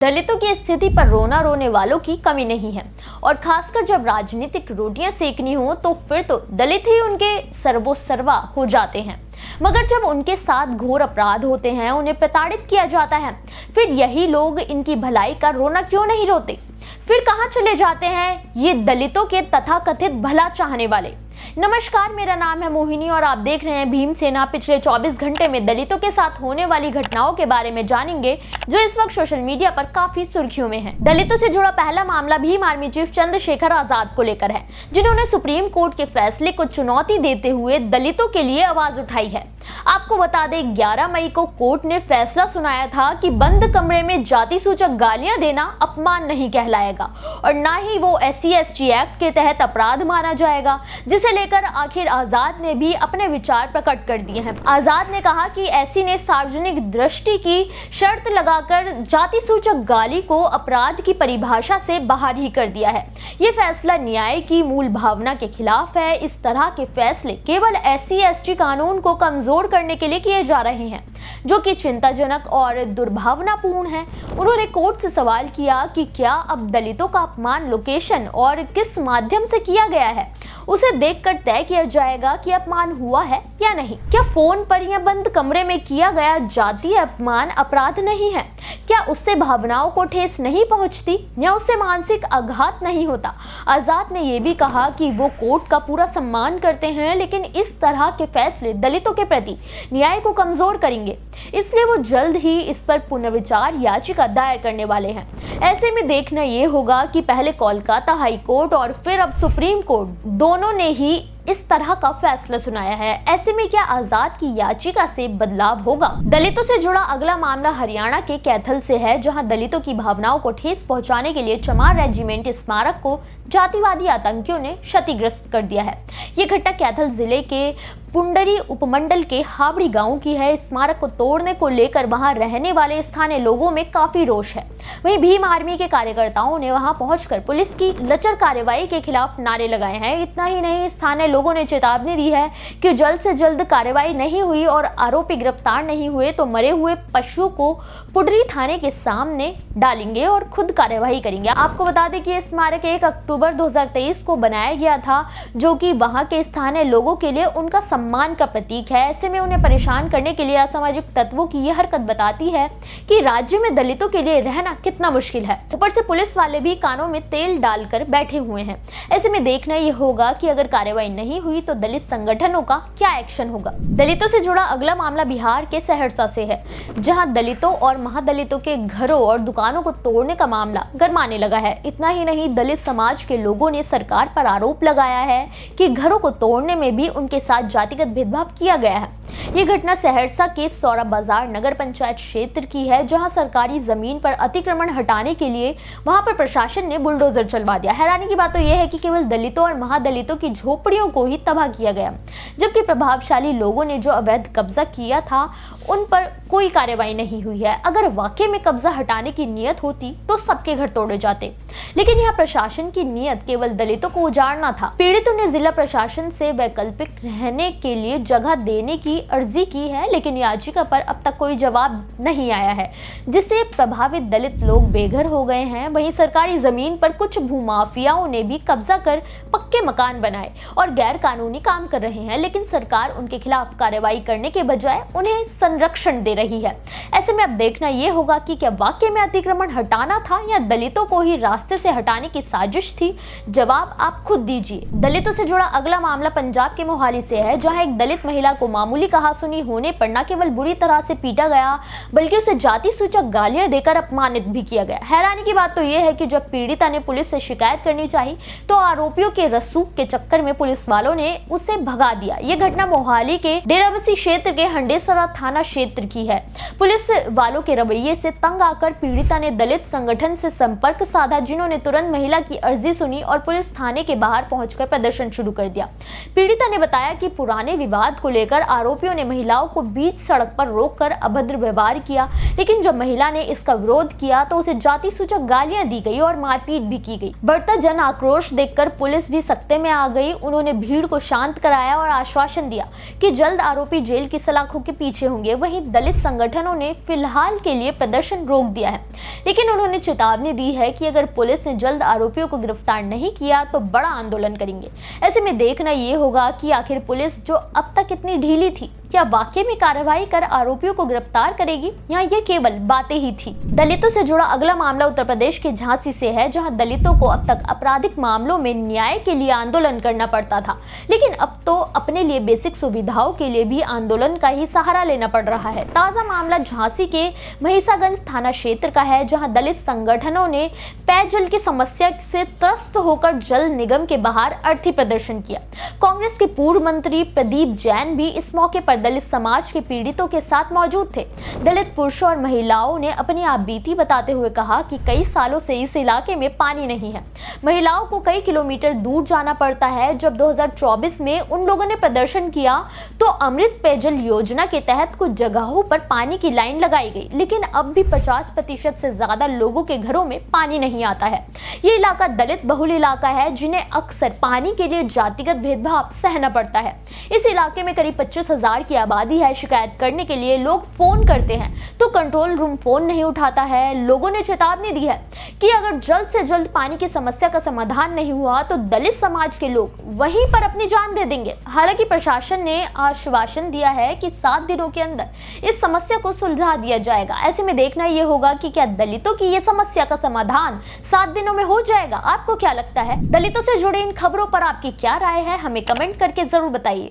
दलितों की स्थिति पर रोना रोने वालों की कमी नहीं है और खासकर जब राजनीतिक रोटियां सेकनी हो तो फिर तो दलित ही उनके सर्वोसर्वा हो जाते हैं। मगर जब उनके साथ घोर अपराध होते हैं, उन्हें प्रताड़ित किया जाता है, फिर यही लोग इनकी भलाई का रोना क्यों नहीं रोते? फिर कहां चले जाते हैं ये दलितों के तथाकथित भला चाहने वाले? नमस्कार, मेरा नाम है मोहिनी और आप देख रहे हैं भीमसेना। पिछले 24 घंटे में दलितों के साथ होने वाली घटनाओं के बारे में जानेंगे जो इस वक्त सोशल मीडिया पर काफी सुर्खियों में है। दलितों से जुड़ा पहला मामला भीम आर्मी चीफ चंद्रशेखर आजाद को लेकर है, जिन्होंने सुप्रीम कोर्ट के फैसले को चुनौती देते हुए दलितों के लिए आवाज उठाई है। आपको बता दें, 11 मई को कोर्ट ने फैसला सुनाया था कि बंद कमरे में जाति सूचक गालियां देना अपमान नहीं कहलाएगा और न ही वो SC/ST एक्ट के तहत अपराध माना जाएगा, जिसे लेकर आखिर आजाद ने भी अपने विचार प्रकट कर दिए हैं। आजाद ने कहा कि SC ने सार्वजनिक दृष्टि की शर्त लगाकर जाति सूचक गाली को अपराध की परिभाषा से बाहर ही कर दिया है। ये फैसला न्याय की मूल भावना के खिलाफ है। इस तरह के फैसले केवल SC/ST कानून को कमजोर करने के लिए किए जा रहे हैं, जो कि चिंताजनक और दुर्भावनापूर्ण है। उन्होंने कोर्ट से सवाल किया कि क्या अब दलितों का अपमान लोकेशन और किस माध्यम से किया गया है, उसे देखकर तय किया जाएगा कि अपमान हुआ है या नहीं। क्या फोन पर या बंद कमरे में किया गया जातीय अपमान अपराध नहीं है? क्या उससे भावनाओं को ठेस नहीं पहुंचती या उससे मानसिक आघात नहीं होता? आजाद ने यह भी कहा कि वो कोर्ट का पूरा सम्मान करते हैं, लेकिन इस तरह के फैसले दलितों के प्रति न्याय को कमजोर करेंगे, इसलिए वो जल्द ही इस पर पुनर्विचार याचिका दायर करने वाले हैं। ऐसे में देखना ये होगा कि पहले कोलकाता हाई कोर्ट और फिर अब सुप्रीम कोर्ट दोनों ने ही इस तरह का फैसला सुनाया है। ऐसे में क्या आजाद की याचिका से बदलाव होगा? दलितों से जुड़ा अगला मामला हरियाणा के कैथल से है, जहां दलितों की भावनाओं को ठेस पहुंचाने के लिए चमार रेजिमेंट स्मारक को जातिवादी आतंकियों ने क्षतिग्रस्त कर दिया है। ये घटना कैथल जिले के पुंडरी उपमंडल के हावड़ी गांव की है। स्मारक को तोड़ने को लेकर वहां रहने वाले स्थानीय लोगों में काफी रोष है। वहीं भीम आर्मी के कार्यकर्ताओं ने वहां पहुंचकर पुलिस की लचर कार्रवाई के खिलाफ नारे लगाए हैं। इतना ही नहीं, स्थानीय लोगों ने चेतावनी दी है कि जल्द से जल्द कार्रवाई नहीं हुई और आरोपी गिरफ्तार नहीं हुए तो मरे हुए पशुओं को पुंडरी थाने के सामने डालेंगे और खुद कार्यवाही करेंगे। आपको बता दें कि यह स्मारक 1 अक्टूबर 2023 को बनाया गया था, जो कि वहां के स्थानीय लोगों के लिए उनका सम्मान का प्रतीक है। ऐसे में उन्हें परेशान करने के लिए असामाजिक तत्वों की यह हरकत बताती है कि राज्य में दलितों के लिए रहना कितना मुश्किल है। ऊपर से पुलिस वाले भी कानों में तेल डालकर बैठे हुए हैं। ऐसे में देखना यह होगा कि अगर कार्रवाई नहीं हुई तो दलित संगठनों का क्या एक्शन होगा। दलितों से जुड़ा अगला मामला बिहार के सहरसा से है, जहां दलितों और महादलितों के घरों और दुकानों को तोड़ने का मामला गरमाने लगा है। इतना ही नहीं, दलित समाज के लोगों ने सरकार पर आरोप लगाया है कि घरों को तोड़ने में भी उनके साथ जातिगत भेदभाव किया गया है। ये घटना सहरसा के सौरा बाजार नगर पंचायत क्षेत्र की है, जहां सरकारी जमीन पर अतिक्रमण हटाने के लिए वहां पर प्रशासन ने बुलडोजर चलवा दिया। हैरानी की बात तो यह है कि केवल दलितों और महादलितों की झोपड़ियों को ही तबाह किया गया, जबकि प्रभावशाली लोगों ने जो अवैध कब्जा किया था उन पर कोई कार्रवाई नहीं हुई है। अगर वाकई में कब्जा हटाने की नीयत होती तो सबके घर तोड़े जाते, लेकिन यह प्रशासन की नीयत केवल दलितों को उजाड़ना था। पीड़ितों ने जिला प्रशासन से वैकल्पिक रहने के लिए जगह देने की अर्जी की है, लेकिन याचिका पर अब तक कोई जवाब नहीं आया है, जिससे प्रभावित दलित लोग बेघर हो गए हैं। वहीं सरकारी जमीन पर कुछ भूमाफियाओं ने भी कब्जा कर पक्के मकान बनाए और गैर कानूनी काम कर रहे हैं, लेकिन सरकार उनके खिलाफ कार्रवाई करने के बजाय उन्हें संरक्षण दे रही है। ऐसे में अब देखना यह होगा कि क्या वाकई में अतिक्रमण हटाना था या दलितों को ही रास्ते से हटाने की साजिश थी। जवाब आप खुद दीजिए। दलितों से जुड़ा अगला मामला पंजाब के मोहाली से है, जहां एक दलित महिला को मामूली कहासुनी होने पर न केवल बुरी तरह से पीटा गया, बल्कि उसे जाति सूचक गालियां देकर अपमानित भी किया गया। हैरानी की बात तो यह है कि जब पीड़िता ने पुलिस से शिकायत करनी चाहिए तो आरोपियों के रसूख के चक्कर में पुलिस वालों ने उसे भगा दिया। यह घटना मोहाली के डेराबस्सी क्षेत्र के हंडेसरा थाना क्षेत्र की है। पुलिस वालों के रवैये से तंग आकर पीड़िता ने दलित संगठन से संपर्क साधा, जिन्होंने तुरंत महिला की अर्जी सुनी और पुलिस थाने के बाहर पहुंचकर प्रदर्शन शुरू कर दिया। पीड़िता ने बताया कि पुराने विवाद को लेकर आरोपियों ने महिलाओं को बीच सड़क पर रोककर अभद्र व्यवहार किया, लेकिन जब महिला ने इसका विरोध किया तो उसे जाति सूचक गालियां दी गई और मारपीट भी की गई। बढ़ता जन आक्रोश देखकर पुलिस भी सख्ते में आ गई। उन्होंने भीड़ को शांत कराया और आश्वासन दिया कि जल्द आरोपी जेल की सलाखों के पीछे होंगे। वहीं दलित संगठनों ने फिलहाल के लिए प्रदर्शन रोक दिया है, लेकिन उन्होंने चेतावनी दी है कि अगर पुलिस ने जल्द आरोपियों को गिरफ्तार नहीं किया तो बड़ा आंदोलन करेंगे। ऐसे में देखना ये होगा कि आखिर पुलिस जो अब तक इतनी ढीली थी, क्या वाकई में कार्रवाई कर आरोपियों को गिरफ्तार करेगी या ये केवल बातें ही थी। दलितों से जुड़ा अगला मामला उत्तर प्रदेश के झांसी से है, जहां दलितों को अब तक आपराधिक मामलों में न्याय के लिए आंदोलन करना पड़ता था, लेकिन अब तो अपने लिए बेसिक सुविधाओं के लिए भी आंदोलन का ही सहारा लेना पड़ रहा है। ताजा मामला झांसी के महिसागंज थाना क्षेत्र का है, जहां दलित संगठनों ने पेयजल की समस्या से त्रस्त होकर जल निगम के बाहर अर्थी प्रदर्शन किया। कांग्रेस के पूर्व मंत्री प्रदीप जैन भी इस मौके पर दलित समाज के पीड़ितों के साथ मौजूद थे। दलित पुरुषों और महिलाओं ने अपनी आपबीती बताते हुए कहा कि कई सालों से इस इलाके में पानी नहीं है। महिलाओं को कई किलोमीटर दूर जाना पड़ता है। जब 2024 में उन लोगों ने प्रदर्शन किया तो अमृत पेयजल योजना के तहत कुछ जगहों पर पानी की लाइन लगाई गई, लेकिन अब भी 50% से ज्यादा लोगों के घरों में पानी नहीं आता है। ये इलाका दलित बहुल इलाका है, जिन्हें अक्सर पानी के लिए जातिगत भेदभाव सहना पड़ता है। इस इलाके में करीब 25,000 की आबादी है। शिकायत करने के लिए लोग फोन करते हैं तो कंट्रोल रूम फोन नहीं उठाता है। लोगों ने चेतावनी दी है कि अगर जल्द से जल्द पानी की समस्या का समाधान नहीं हुआ तो दलित समाज के लोग वहीं पर अपनी जान दे देंगे। हालांकि प्रशासन ने आश्वासन दिया है कि 7 दिनों के अंदर इस समस्या को सुलझा दिया जाएगा। ऐसे में देखना यह होगा कि क्या दलितों की ये समस्या का समाधान 7 दिनों में हो जाएगा। आपको क्या लगता है? दलितों से जुड़े इन खबरों पर आपकी क्या राय है? हमें कमेंट करके जरूर बताइए।